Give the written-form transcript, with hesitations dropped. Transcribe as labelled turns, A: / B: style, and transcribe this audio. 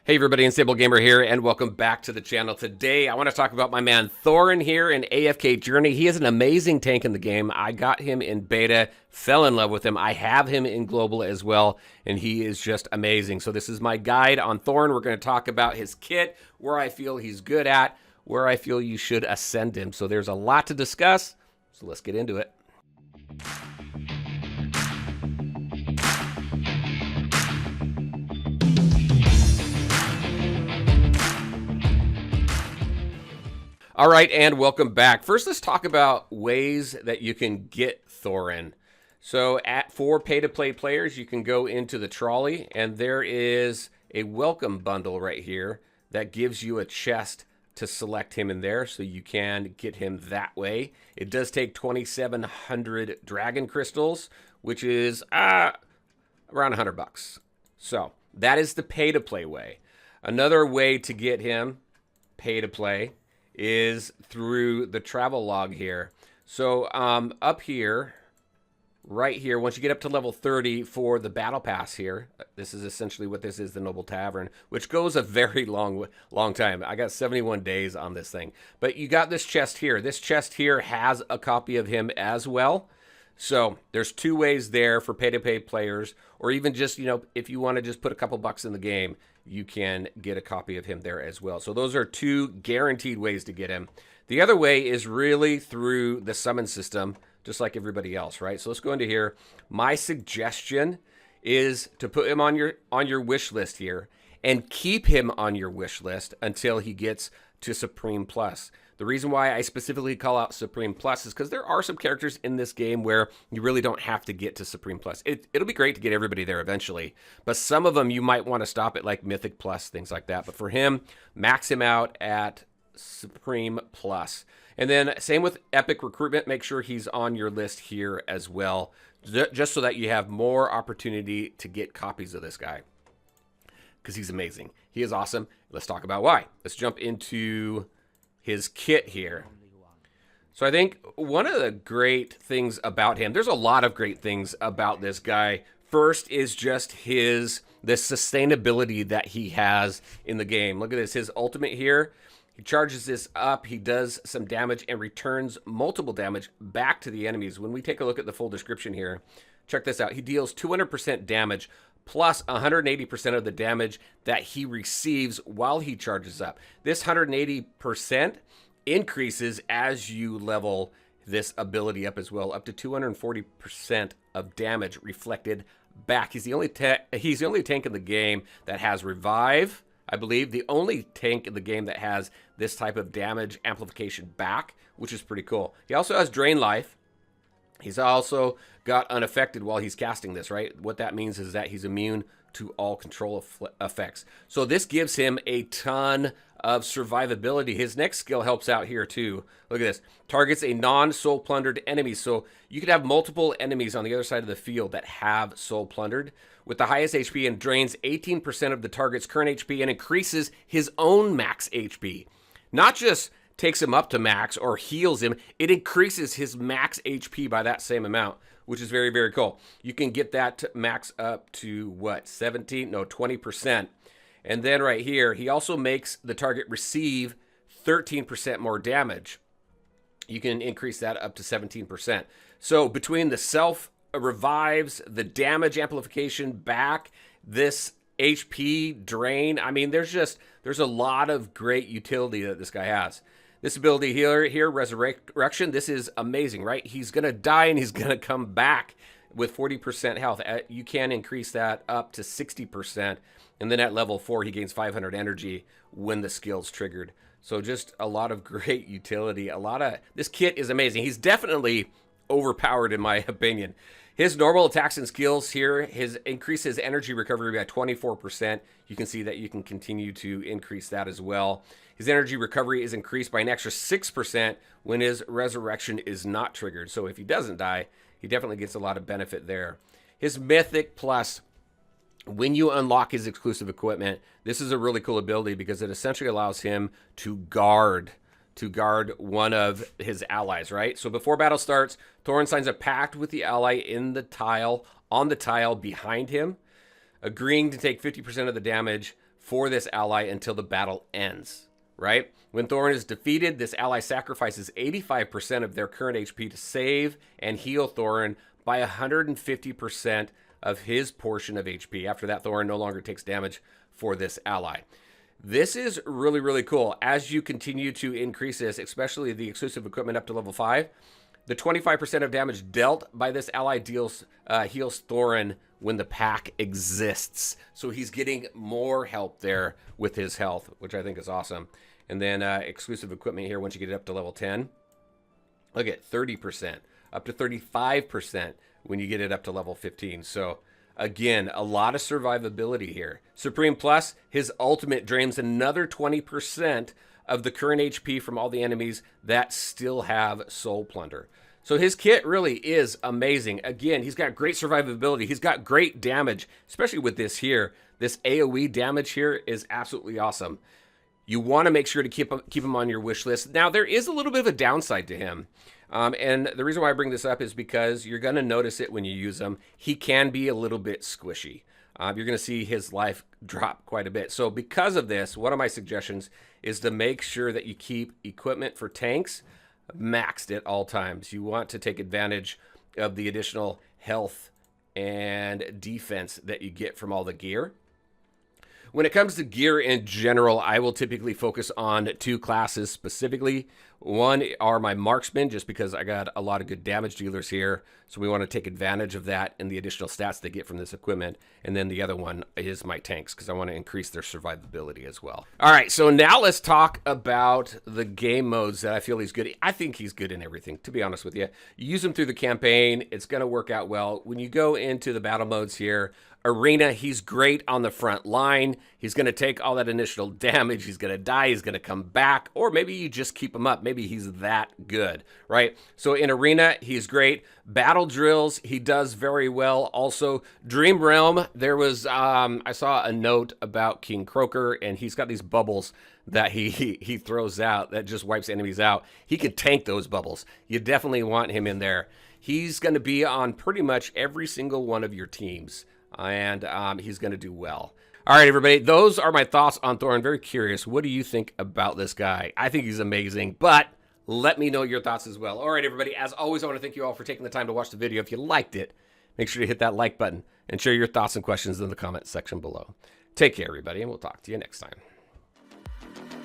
A: Hey everybody, Unstable Gamer here, and welcome back to the channel. Today, I want to talk about my man Thoran here in AFK Journey. He is an amazing tank in the game. I got him in beta, fell in love with him. I have him in global as well, and he is just amazing. So this is my guide on Thoran. We're going to talk about his kit, where I feel he's good at, where I feel you should ascend him. So there's a lot to discuss, so let's get into it. All right, and welcome back. First, let's talk about ways that you can get Thoran. So for pay-to-play players, you can go into the trolley, and there is a welcome bundle right here that gives you a chest to select him in there, so you can get him that way. It does take 2,700 dragon crystals, which is around 100 bucks. So that is the pay-to-play way. Another way to get him pay-to-play is through the travel log here. So up here, right here, once you get up to level 30 for the battle pass here, this is essentially what this is, the Noble Tavern, which goes a very long time. I got 71 days on this thing. But you got this chest here. This chest here has a copy of him as well. So there's two ways there for pay-to-pay players, or even just, if you want to just put a couple bucks in the game, you can get a copy of him there as well. So those are two guaranteed ways to get him. The other way is really through the summon system, just like everybody else, right? So let's go into here. My suggestion is to put him on your wish list here and keep him on your wish list until he gets to Supreme Plus. The reason why I specifically call out Supreme Plus is because there are some characters in this game where you really don't have to get to Supreme Plus. It'll be great to get everybody there eventually, but some of them you might want to stop at like Mythic Plus, things like that. But for him, max him out at Supreme Plus. And then same with Epic Recruitment, make sure he's on your list here as well, just so that you have more opportunity to get copies of this guy, because he's amazing. He is awesome. Let's talk about why. Let's jump into his kit here. So I think one of the great things about him, there's a lot of great things about this guy. First is just the sustainability that he has in the game. Look at this, his ultimate here. He charges this up, he does some damage and returns multiple damage back to the enemies. When we take a look at the full description here, check this out. He deals 200% damage plus 180% of the damage that he receives while he charges up. This 180% increases as you level this ability up as well, up to 240% of damage reflected back. He's the only tank in the game that has revive, I believe, the only tank in the game that has this type of damage amplification back, which is pretty cool. He also has drain life. He's also got unaffected while he's casting this, right? What that means is that he's immune to all control effects. So this gives him a ton of survivability. His next skill helps out here too. Look at this. Targets a non-soul plundered enemy. So you could have multiple enemies on the other side of the field that have soul plundered with the highest HP, and drains 18% of the target's current HP and increases his own max HP. Not just takes him up to max or heals him, it increases his max HP by that same amount, which is very, very cool. You can get that to max up to what, 20%. And then right here, he also makes the target receive 13% more damage. You can increase that up to 17%. So between the self revives, the damage amplification back, this HP drain, I mean, there's a lot of great utility that this guy has. This ability here, Resurrection, this is amazing, right? He's going to die and he's going to come back with 40% health. You can increase that up to 60%. And then at level 4, he gains 500 energy when the skill's triggered. So just a lot of great utility. This kit is amazing. He's definitely overpowered in my opinion. His normal attacks and skills here, increases energy recovery by 24%. You can see that you can continue to increase that as well. His energy recovery is increased by an extra 6% when his resurrection is not triggered. So if he doesn't die, he definitely gets a lot of benefit there. His Mythic Plus, when you unlock his exclusive equipment, this is a really cool ability because it essentially allows him to guard one of his allies, right? So before battle starts, Thoran signs a pact with the ally on the tile behind him, agreeing to take 50% of the damage for this ally until the battle ends, right? When Thoran is defeated, this ally sacrifices 85% of their current HP to save and heal Thoran by 150% of his portion of HP. After that, Thoran no longer takes damage for this ally. This is really, really cool. As you continue to increase this, especially the exclusive equipment up to level 5, the 25% of damage dealt by this ally heals Thoran when the pack exists. So he's getting more help there with his health, which I think is awesome. And then exclusive equipment here, once you get it up to level 10, look at 30%, up to 35% when you get it up to level 15. So again, a lot of survivability here. Supreme Plus, his ultimate drains another 20% of the current HP from all the enemies that still have Soul Plunder. So his kit really is amazing. Again, he's got great survivability. He's got great damage, especially with this here. This AoE damage here is absolutely awesome. You want to make sure to keep him on your wish list. Now, there is a little bit of a downside to him. And the reason why I bring this up is because you're going to notice it when you use him. He can be a little bit squishy. You're going to see his life drop quite a bit. So because of this, one of my suggestions is to make sure that you keep equipment for tanks maxed at all times. You want to take advantage of the additional health and defense that you get from all the gear. When it comes to gear in general, I will typically focus on 2 classes specifically. One are my marksmen, just because I got a lot of good damage dealers here. So we want to take advantage of that and the additional stats they get from this equipment. And then the other one is my tanks, because I want to increase their survivability as well. All right, so now let's talk about the game modes that I feel he's good. I think he's good in everything, to be honest with you. You use him through the campaign, it's going to work out well. When you go into the battle modes here, Arena, he's great on the front line. He's going to take all that initial damage. He's going to die. He's going to come back. Or maybe you just keep him up. Maybe he's that good, right? So in Arena, he's great. Battle drills, he does very well. Also, Dream Realm, there was, I saw a note about King Croaker, and he's got these bubbles that he throws out that just wipes enemies out. He can tank those bubbles. You definitely want him in there. He's going to be on pretty much every single one of your teams. And he's going to do well. All right, everybody, those are my thoughts on Thoran. Very curious. What do you think about this guy? I think he's amazing, but let me know your thoughts as well. All right, everybody, as always, I want to thank you all for taking the time to watch the video. If you liked it, make sure to hit that like button and share your thoughts and questions in the comment section below. Take care, everybody, and we'll talk to you next time.